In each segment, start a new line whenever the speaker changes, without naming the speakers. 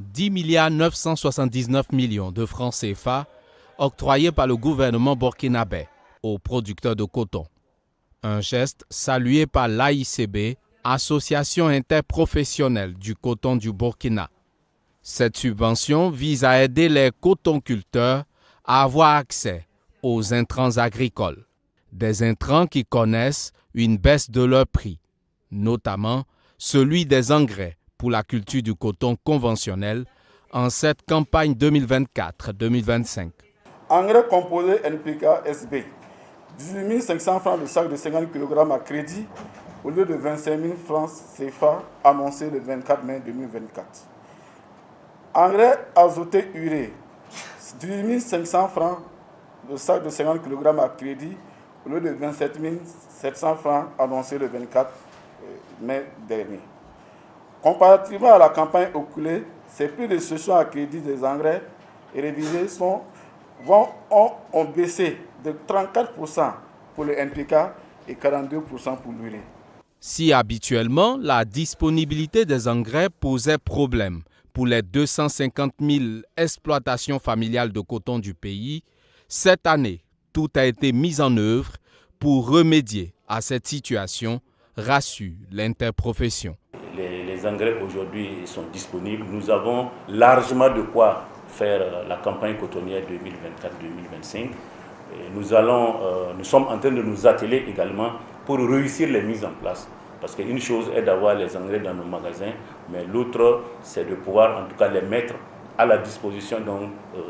10,979 milliards de francs CFA octroyés par le gouvernement burkinabé aux producteurs de coton. Un geste salué par l'AICB, Association interprofessionnelle du coton du Burkina. Cette subvention vise à aider les cotonculteurs à avoir accès aux intrants agricoles, des intrants qui connaissent une baisse de leur prix, notamment celui des engrais pour la culture du coton conventionnel en cette campagne 2024-2025.
Engrais composé NPK SB, 18 500 francs le sac de 50 kg à crédit au lieu de 25 000 francs CFA annoncé le 24 mai 2024. Engrais azoté urée, 18 500 francs le sac de 50 kg à crédit au lieu de 27 700 francs annoncé le 24 mai dernier. Comparativement à la campagne écoulée, ces prix de cession à crédit des engrais et révisés ont baissé de 34% pour le NPK et 42% pour l'urée.
Si habituellement, la disponibilité des engrais posait problème pour les 250 000 exploitations familiales de coton du pays, cette année, tout a été mis en œuvre pour remédier à cette situation, rassure l'interprofession.
Les engrais aujourd'hui sont disponibles. Nous avons largement de quoi faire la campagne cotonnière 2024-2025. Nous sommes en train de nous atteler également pour réussir les mises en place. Parce qu'une chose est d'avoir les engrais dans nos magasins, mais l'autre, c'est de pouvoir en tout cas les mettre à la disposition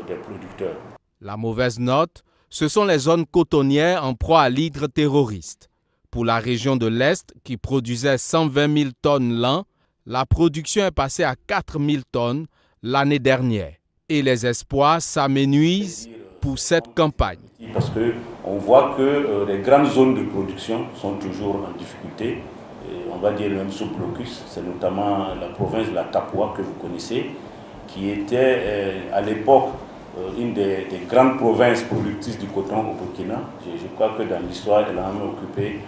des producteurs.
La mauvaise note, ce sont les zones cotonnières en proie à l'hydre terroriste. Pour la région de l'Est, qui produisait 120 000 tonnes l'an, la production est passée à 4 000 tonnes l'année dernière. Et les espoirs s'amenuisent pour cette campagne.
Parce qu'on voit que les grandes zones de production sont toujours en difficulté. Et on va dire même sous blocus. C'est notamment la province de la Tapua que vous connaissez, qui était à l'époque une des grandes provinces productrices du coton au Burkina. Je crois que dans l'histoire, elle a même occupé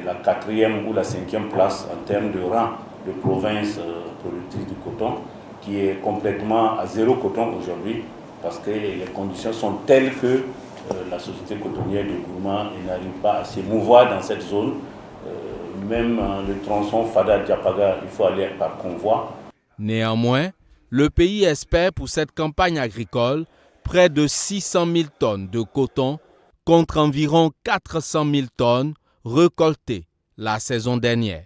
la 4e ou la 5e place en termes de rang de province productrice du coton, qui est complètement à zéro coton aujourd'hui, parce que les conditions sont telles que la société cotonnière de Gourma n'arrive pas à se mouvoir dans cette zone. Même le tronçon Fada-Diapaga, il faut aller par convoi.
Néanmoins, le pays espère pour cette campagne agricole près de 600 000 tonnes de coton contre environ 400 000 tonnes récoltées la saison dernière.